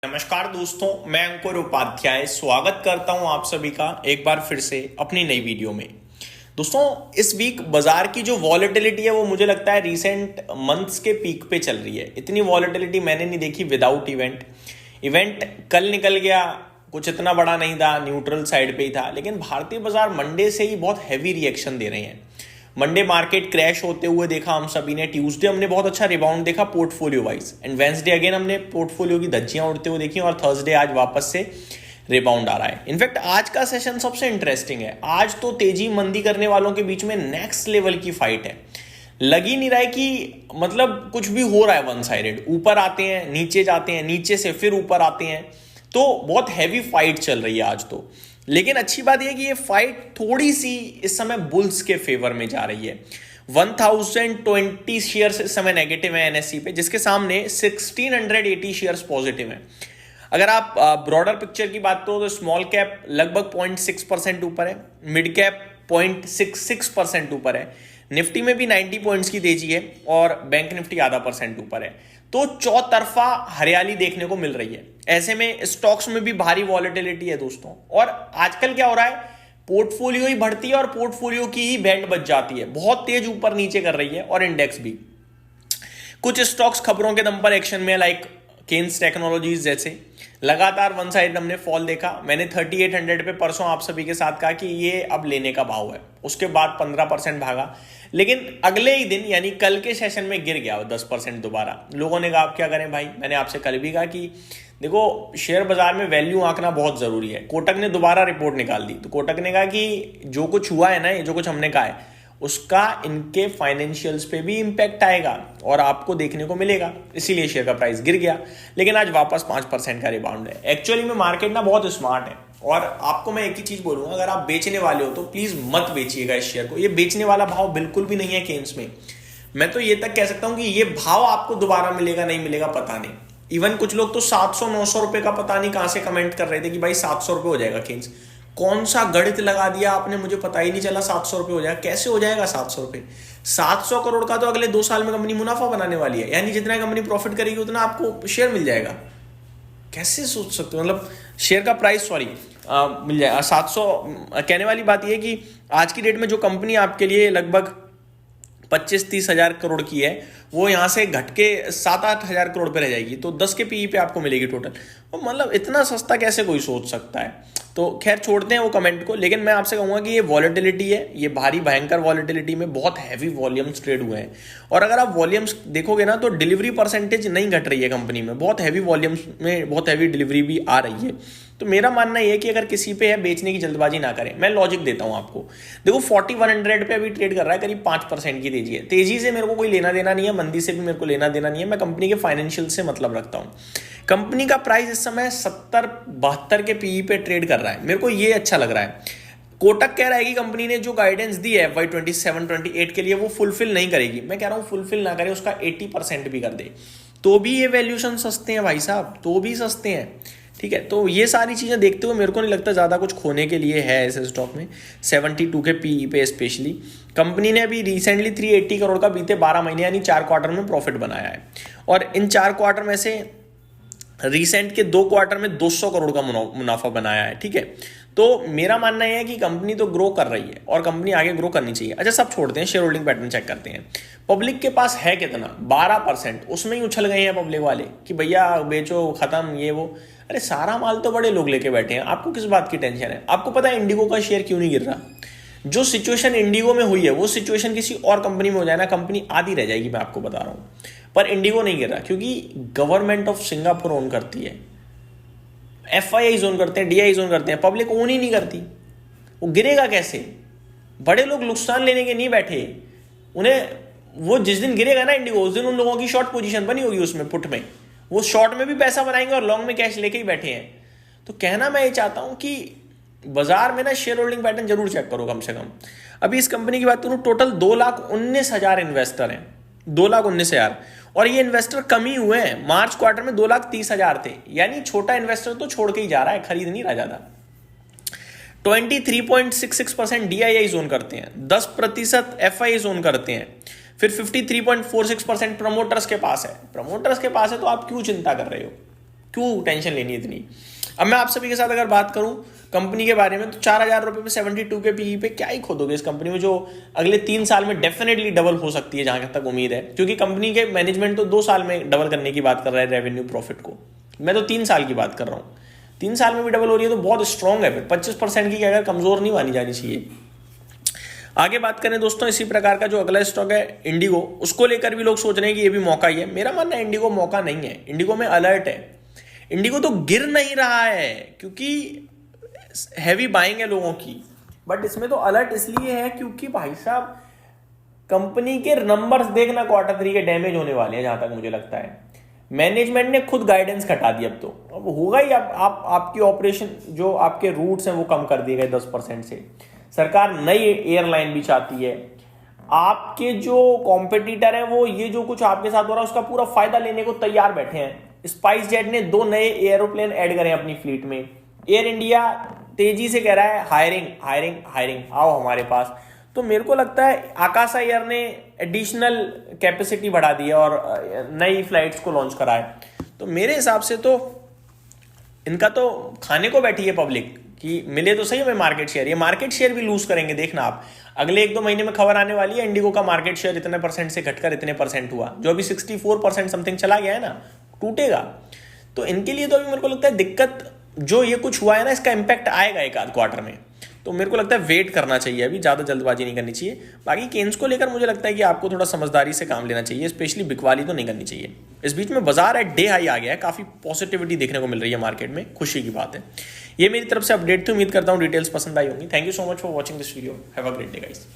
नमस्कार दोस्तों, मैं अंकुर उपाध्याय स्वागत करता हूं आप सभी का एक बार फिर से अपनी नई वीडियो में। दोस्तों, इस वीक बाजार की जो वॉलेटिलिटी है वो मुझे लगता है रीसेंट मंथ्स के पीक पे चल रही है। इतनी वॉलेटिलिटी मैंने नहीं देखी विदाउट इवेंट कल निकल गया, कुछ इतना बड़ा नहीं था, न्यूट्रल साइड पे ही था, लेकिन भारतीय बाजार मंडे से ही बहुत हैवी रिएक्शन दे रहे हैं। मंडे मार्केट क्रैश होते हुए देखा हम सभी ने, ट्यूसडे हमने बहुत अच्छा रिबाउंड देखा portfolio wise, and Wednesday again हमने पोर्टफोलियो की धज्जियां उड़ते हुए देखी, और थर्सडे आज वापस से रिबाउंड आ रहा है। इनफैक्ट आज का सेशन सबसे इंटरेस्टिंग है। आज तो तेजी मंदी करने वालों के बीच में नेक्स्ट लेवल की फाइट है। लग ही नहीं रहा है कि मतलब कुछ भी हो रहा है वन साइडेड। ऊपर आते हैं, नीचे जाते हैं, नीचे से फिर ऊपर आते हैं, तो बहुत हैवी फाइट चल रही है आज तो। लेकिन अच्छी बात यह कि ये फाइट थोड़ी सी इस समय बुल्स के फेवर में जा रही है। 1020 शेयर्स इस समय नेगेटिव है एनएससी पे, जिसके सामने 1680 शेयर्स पॉजिटिव हैं। अगर आप ब्रॉडर पिक्चर की बात करो तो स्मॉल कैप लगभग 0.6% ऊपर है, मिड कैप 0.66% ऊपर है, निफ्टी में भी 90 पॉइंट्स की तेजी है, और बैंक निफ्टी आधा % ऊपर है। तो चौतरफा हरियाली देखने को मिल रही है। ऐसे में स्टॉक्स में भी भारी वॉलेटिलिटी है दोस्तों। और आजकल क्या हो रहा है, पोर्टफोलियो ही बढ़ती है और पोर्टफोलियो की ही बैंड बच जाती है, बहुत तेज ऊपर नीचे कर रही है, और इंडेक्स भी। कुछ स्टॉक्स खबरों के दम पर एक्शन में, लाइक केन्स टेक्नोलॉजीज जैसे लगातार वन साइड हमने फॉल देखा। मैंने 3800 पे परसों आप सभी के साथ कहा कि ये अब लेने का भाव है, उसके बाद 15% भागा, लेकिन अगले ही दिन यानी कल के सेशन में गिर गया 10% दोबारा। लोगों ने कहा आप क्या करें भाई, मैंने आपसे कल भी कहा कि देखो शेयर बाजार में वैल्यू आंकना बहुत जरूरी है। कोटक ने दोबारा रिपोर्ट निकाल दी, तो कोटक ने कहा कि जो कुछ हुआ है ना, ये जो कुछ हमने कहा है उसका इनके फाइनेंशियल्स पे भी इंपैक्ट आएगा और आपको देखने को मिलेगा, इसीलिए शेयर का प्राइस गिर गया। लेकिन आज वापस 5% का रिबाउंड है। एक्चुअली में मार्केट ना बहुत स्मार्ट है, और आपको मैं एक ही चीज बोलूंगा, अगर आप बेचने वाले हो तो प्लीज मत बेचिएगा इस शेयर को। ये बेचने वाला भाव बिल्कुल भी नहीं है केन्स में। मैं तो ये तक कह सकता हूं कि ये भाव आपको दोबारा मिलेगा नहीं मिलेगा पता नहीं। इवन कुछ लोग तो 700-900 रुपए का पता नहीं कहां से कमेंट कर रहे थे कि भाई 700 रुपए हो जाएगा केन्स। कौन सा गणित लगा दिया आपने, मुझे पता ही नहीं चला 700 रुपए हो जाएगा। कैसे हो जाएगा 700 रुपए? 700 करोड़ का तो अगले 2 साल में कंपनी मुनाफा बनाने वाली है, यानी जितना कंपनी प्रॉफिट करेगी उतना आपको शेयर मिल जाएगा। कैसे सोच सकते हो? मतलब शेयर का प्राइस मिल जाएगा 700। कहने वाली बात यह है कि आज की डेट में जो कंपनी आपके लिए लगभग 25-30 हजार करोड़ की है, वो यहां से घट के 7-8 हजार करोड़ पे रह जाएगी, तो 10 के पीई पे आपको मिलेगी टोटल। तो मतलब इतना सस्ता कैसे कोई सोच सकता है? तो खैर छोड़ते हैं वो कमेंट को, लेकिन मैं आपसे कहूंगा कि ये वॉलेटिलिटी है, ये भारी भयंकर वॉलेटिलिटी में बहुत हैवी वॉल्यूम्स ट्रेड हुए हैं। और अगर आप वॉल्यूम्स देखोगे ना, तो डिलीवरी परसेंटेज नहीं घट रही है कंपनी में, बहुत हैवी वॉल्यूम्स में बहुत हैवी डिलीवरी भी आ रही है। तो मेरा मानना यह है कि अगर किसी पे है, बेचने की जल्दबाजी ना करें। मैं लॉजिक देता हूं आपको। देखो 4100 पे अभी ट्रेड कर रहा है, करीब 5% की तेजी है। तेजी से मेरे को कोई लेना देना नहीं है, मंदी से भी मेरे को लेना देना नहीं है। मैं कंपनी के फाइनेंशियल से मतलब रखता हूं। कंपनी का प्राइस इस समय 70-72 के पीई पे ट्रेड कर रहा है, मेरे को ये अच्छा लग रहा है। कोटक कह रहा है कि कंपनी ने जो गाइडेंस दी है FY 27-28 के लिए वो फुलफिल नहीं करेगी। मैं कह रहा हूं फुलफिल ना करे, उसका 80% भी कर दे, तो भी ये वैल्यूएशन सस्ते हैं भाई साहब, तो भी सस्ते हैं। ठीक है, तो ये सारी चीजें देखते हुए मेरे को नहीं लगता ज्यादा कुछ खोने के लिए है इस स्टॉक में। 72 के पीई पे स्पेशली कंपनी ने अभी रिसेंटली 380 करोड़ का बीते 12 महीने यानी 4 क्वार्टर में प्रॉफिट बनाया है, और इन 4 क्वार्टर में से रिसेंट के 2 क्वार्टर में 200 करोड़ का मुनाफा बनाया है। ठीक है, तो मेरा मानना यह है कि कंपनी तो ग्रो कर रही है और कंपनी आगे ग्रो करनी चाहिए। अच्छा, सब छोड़ते हैं, शेयर होल्डिंग पैटर्न चेक करते हैं। पब्लिक के पास है कितना? 12%। उसमें ही उछल गए हैं पब्लिक वाले कि भैया बेचो, खत्म, ये वो। अरे सारा माल तो बड़े लोग लेके बैठे हैं, आपको किस बात की टेंशन है? आपको पता है इंडिगो का शेयर क्यों नहीं गिर रहा? जो सिचुएशन इंडिगो में हुई है वो सिचुएशन किसी और कंपनी में हो जाए ना, कंपनी आधी रह जाएगी, मैं आपको बता रहा हूं। पर इंडिगो नहीं गिर रहा क्योंकि गवर्नमेंट ऑफ सिंगापुर ओन करती है, FII ओन करते हैं, DI ओन करते हैं, पब्लिक ओन ही नहीं करती। वो गिरेगा कैसे? बड़े लोग नुकसान लेने के नहीं बैठे। उन्हें वो जिस दिन गिरेगा ना इंडिगो, उस दिन उन लोगों की शॉर्ट पोजीशन बनी होगी उसमें, पुट में। वो शॉर्ट में भी पैसा बनाएंगे और लॉन्ग में कैश लेके ही बैठे हैं। तो कहना मैं ये चाहता हूं कि बाजार में ना शेयर होल्डिंग पैटर्न जरूर चेक करो कम से कम। अभी इस कंपनी की बात करूं, टोटल 2,19,000 इन्वेस्टर हैं, 2,19,000, और ये इन्वेस्टर कम ही हुए हैं। मार्च क्वार्टर में 2,30,000 थे, यानी छोटा इन्वेस्टर तो छोड़ के ही जा रहा है, खरीद नहीं रहा ज्यादा। 23.66% DII जोन करते हैं, 10% FI जोन करते हैं, फिर 53.46% प्रमोटर्स के पास है। प्रमोटर्स के पास है तो आप क्यों चिंता कर रहे हो? क्यों टेंशन लेनी इतनी। अब मैं आप सभी के साथ अगर बात करूं कंपनी के बारे में, तो 4,000 रुपये पे 72 के पीई पे क्या ही खोदोगे इस कंपनी में, जो अगले 3 साल में डेफिनेटली डबल हो सकती है जहां तक उम्मीद है, क्योंकि कंपनी के मैनेजमेंट तो 2 साल में डबल करने की बात कर रहा है रेवेन्यू प्रॉफिट को, मैं तो 3 साल की बात कर रहा हूँ। 3 साल में भी डबल हो रही है तो बहुत स्ट्रांग है, फिर 25% की अगर कमजोर नहीं मानी जानी चाहिए। आगे बात करें दोस्तों, इसी प्रकार का जो अगला स्टॉक है इंडिगो, उसको लेकर भी लोग सोच रहे हैं कि ये भी मौका ही है। मेरा मानना है इंडिगो मौका नहीं है, इंडिगो में अलर्ट है। इंडिगो तो गिर नहीं रहा है क्योंकि हैवी बाइंग है लोगों की, बट इसमें तो अलर्ट इसलिए है क्योंकि भाई साहब कंपनी के नंबर्स देखना Q3 के डैमेज होने वाले हैं जहां तक मुझे लगता है। मैनेजमेंट ने खुद गाइडेंस घटा दी, अब होगा ही। अब आपकी ऑपरेशन जो आपके रूट्स हैं वो कम कर दिए गए 10% से। सरकार नई एयरलाइन भी चाहती है। आपके जो कॉम्पिटिटर है वो ये जो कुछ आपके साथ हो रहा है उसका पूरा फायदा लेने को तैयार बैठे हैं। स्पाइस जेट ने 2 नए एरोप्लेन ऐड करे अपनी फ्लीट में। एयर इंडिया तेजी से कह रहा है हायरिंग हायरिंग हायरिंग, आओ हमारे पास। तो मेरे को लगता है आकाशा एयर ने एडिशनल कैपेसिटी बढ़ा दी है और नई फ्लाइट्स को लॉन्च करा है। तो मेरे हिसाब से तो इनका तो खाने को बैठी है पब्लिक कि मिले तो सही हमें मार्केट शेयर। ये मार्केट शेयर भी लूज करेंगे, देखना आप। अगले 1-2 महीने में खबर आने वाली है इंडिगो का मार्केट शेयर इतने % से घटकर इतने % हुआ, जो अभी 64% समथिंग चला गया है ना, टूटेगा। तो इनके लिए तो अभी मेरे को लगता है दिक्कत, जो ये कुछ हुआ है ना, इसका इंपैक्ट आएगा एक आध क्वार्टर में। तो मेरे को लगता है वेट करना चाहिए, अभी ज़्यादा जल्दबाजी नहीं करनी चाहिए। बाकी केन्स को लेकर मुझे लगता है कि आपको थोड़ा समझदारी से काम लेना चाहिए, स्पेशली बिकवाली तो नहीं करनी चाहिए। इस बीच में बाजार एट डे हाई आ गया है, काफ़ी पॉजिटिविटी देखने को मिल रही है मार्केट में, खुशी की बात है। ये मेरी तरफ से अपडेट थी, उम्मीद करता हूँ डिटेल्स पसंद आई होंगी। Thank you so much for watching this video, have a great day guys.